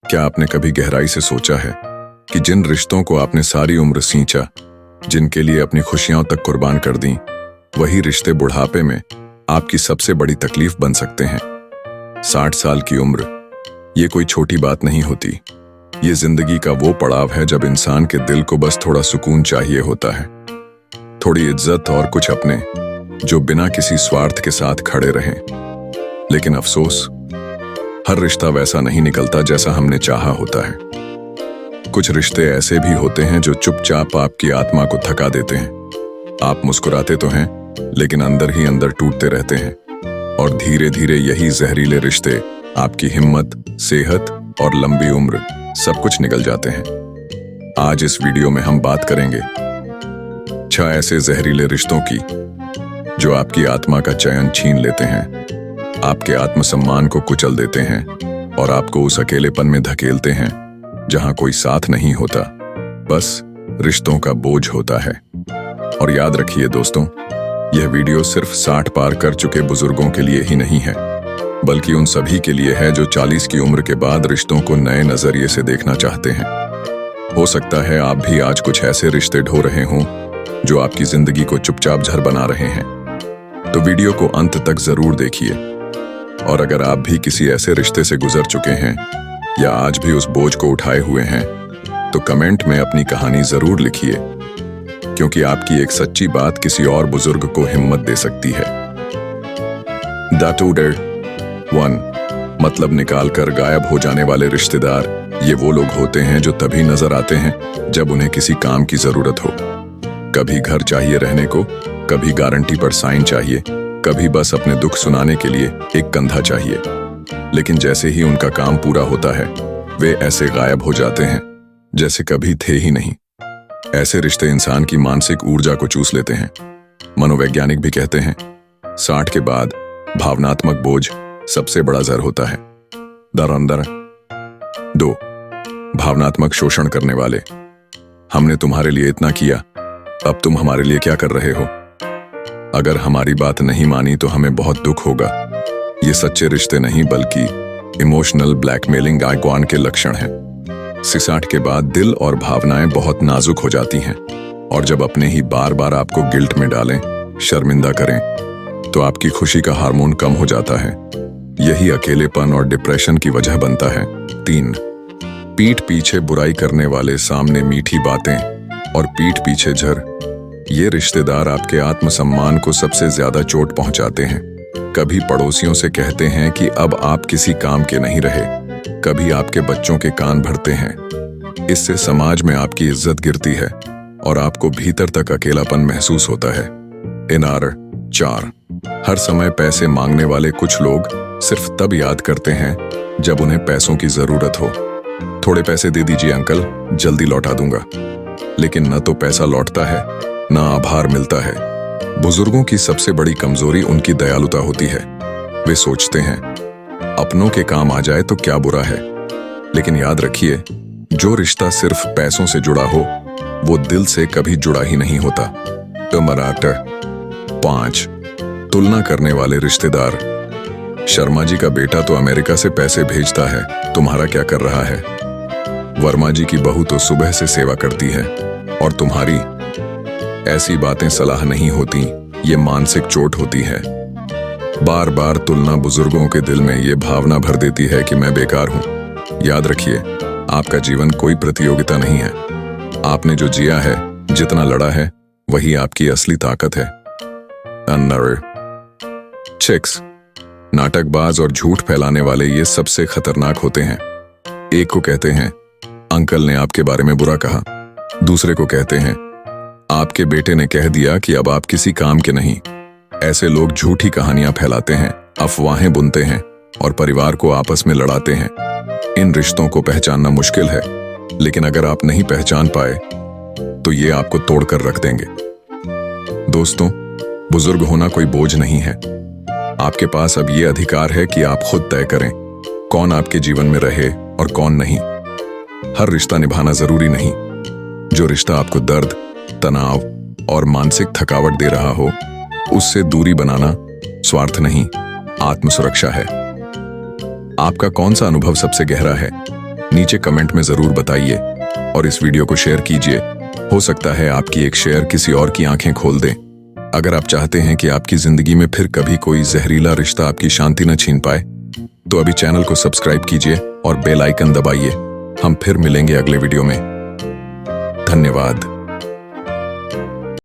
क्या आपने कभी गहराई से सोचा है कि जिन रिश्तों को आपने सारी उम्र सींचा, जिनके लिए अपनी खुशियां तक कुर्बान कर दी, वही रिश्ते बुढ़ापे में आपकी सबसे बड़ी तकलीफ बन सकते हैं। 60 साल की उम्र ये कोई छोटी बात नहीं होती। ये जिंदगी का वो पड़ाव है जब इंसान के दिल को बस थोड़ा सुकून चाहिए होता है, थोड़ी इज्जत और कुछ अपने जो बिना किसी स्वार्थ के साथ खड़े रहें। लेकिन अफसोस, हर रिश्ता वैसा नहीं निकलता जैसा हमने चाहा होता है। कुछ रिश्ते ऐसे भी होते हैं जो चुपचाप आपकी आत्मा को थका देते हैं। आप मुस्कुराते तो हैं, लेकिन अंदर ही अंदर टूटते रहते हैं। और धीरे धीरे यही जहरीले रिश्ते आपकी हिम्मत, सेहत और लंबी उम्र सब कुछ निगल जाते हैं। आज इस वीडियो में हम बात करेंगे 6 ऐसे जहरीले रिश्तों की जो आपकी आत्मा का चयन छीन लेते हैं, आपके आत्मसम्मान को कुचल देते हैं और आपको उस अकेलेपन में धकेलते हैं जहां कोई साथ नहीं होता, बस रिश्तों का बोझ होता है। और याद रखिए दोस्तों, यह वीडियो सिर्फ 60 पार कर चुके बुजुर्गों के लिए ही नहीं है, बल्कि उन सभी के लिए है जो 40 की उम्र के बाद रिश्तों को नए नजरिए से देखना चाहते हैं। हो सकता है आप भी आज कुछ ऐसे रिश्ते ढो रहे हों जो आपकी जिंदगी को चुपचाप झर बना रहे हैं। तो वीडियो को अंत तक जरूर देखिए। और अगर आप भी किसी ऐसे रिश्ते से गुजर चुके हैं या आज भी उस बोझ को उठाए हुए हैं, तो कमेंट में अपनी कहानी जरूर लिखिए, क्योंकि आपकी एक सच्ची बात किसी और बुजुर्ग को हिम्मत दे सकती है। द टूडर 1, मतलब निकाल कर गायब हो जाने वाले रिश्तेदार। ये वो लोग होते हैं जो तभी नजर आते हैं जब उन्हें किसी काम की जरूरत हो। कभी घर चाहिए रहने को, कभी गारंटी पर साइन चाहिए, कभी बस अपने दुख सुनाने के लिए एक कंधा चाहिए। लेकिन जैसे ही उनका काम पूरा होता है, वे ऐसे गायब हो जाते हैं जैसे कभी थे ही नहीं। ऐसे रिश्ते इंसान की मानसिक ऊर्जा को चूस लेते हैं। मनोवैज्ञानिक भी कहते हैं 60 के बाद भावनात्मक बोझ सबसे बड़ा जहर होता है। दरअंदर 2, भावनात्मक शोषण करने वाले। हमने तुम्हारे लिए इतना किया, अब तुम हमारे लिए क्या कर रहे हो? अगर हमारी बात नहीं मानी तो हमें बहुत दुख होगा। ये सच्चे रिश्ते नहीं बल्कि इमोशनल ब्लैकमेलिंग आइकॉन के लक्षण हैं। 60 के बाद दिल और भावनाएं बहुत नाजुक हो जाती हैं, और जब अपने ही बार बार आपको गिल्ट में डालें, शर्मिंदा करें, तो आपकी खुशी का हार्मोन कम हो जाता है। यही अकेलेपन और डिप्रेशन की वजह बनता है। 3, पीठ पीछे बुराई करने वाले, सामने मीठी बातें और पीठ पीछे झर। ये रिश्तेदार आपके आत्मसम्मान को सबसे ज्यादा चोट पहुंचाते हैं। कभी पड़ोसियों से कहते हैं कि अब आप किसी काम के नहीं रहे, कभी आपके बच्चों के कान भरते हैं। इससे समाज में आपकी इज्जत गिरती है और आपको भीतर तक अकेलापन महसूस होता है। इनार 4, हर समय पैसे मांगने वाले। कुछ लोग सिर्फ तब याद करते हैं जब उन्हें पैसों की जरूरत हो। थोड़े पैसे दे दीजिए अंकल, जल्दी लौटा दूंगा। लेकिन न तो पैसा लौटता है, न आभार मिलता है। बुजुर्गों की सबसे बड़ी कमजोरी उनकी दयालुता होती है। वे सोचते हैं अपनों के काम आ जाए तो क्या बुरा है। लेकिन याद रखिए, जो रिश्ता सिर्फ पैसों से जुड़ा हो वो दिल से कभी जुड़ा ही नहीं होता। 5, तुलना करने वाले रिश्तेदार। शर्मा जी का बेटा तो अमेरिका से पैसे भेजता है, तुम्हारा क्या कर रहा है? वर्मा जी की बहू तो सुबह से सेवा करती है और तुम्हारी? ऐसी बातें सलाह नहीं होती, ये मानसिक चोट होती है। बार बार तुलना बुजुर्गों के दिल में ये भावना भर देती है कि मैं बेकार हूं। याद रखिए, आपका जीवन कोई प्रतियोगिता नहीं है। आपने जो जिया है, जितना लड़ा है, वही आपकी असली ताकत है। 6, नाटकबाज और झूठ फैलाने वाले। ये सबसे खतरनाक होते हैं। एक को कहते हैं अंकल ने आपके बारे में बुरा कहा, दूसरे को कहते हैं आपके बेटे ने कह दिया कि अब आप किसी काम के नहीं। ऐसे लोग झूठी कहानियां फैलाते हैं, अफवाहें बुनते हैं और परिवार को आपस में लड़ाते हैं। इन रिश्तों को पहचानना मुश्किल है, लेकिन अगर आप नहीं पहचान पाए तो ये आपको तोड़कर रख देंगे। दोस्तों, बुजुर्ग होना कोई बोझ नहीं है। आपके पास अब ये अधिकार है कि आप खुद तय करें कौन आपके जीवन में रहे और कौन नहीं। हर रिश्ता निभाना जरूरी नहीं। जो रिश्ता आपको दर्द, तनाव और मानसिक थकावट दे रहा हो, उससे दूरी बनाना स्वार्थ नहीं, आत्मसुरक्षा है। आपका कौन सा अनुभव सबसे गहरा है? नीचे कमेंट में जरूर बताइए और इस वीडियो को शेयर कीजिए। हो सकता है आपकी एक शेयर किसी और की आंखें खोल दे। अगर आप चाहते हैं कि आपकी जिंदगी में फिर कभी कोई जहरीला रिश्ता आपकी शांति न छीन पाए, तो अभी चैनल को सब्सक्राइब कीजिए और बेल आइकन दबाइए। हम फिर मिलेंगे अगले वीडियो में। धन्यवाद।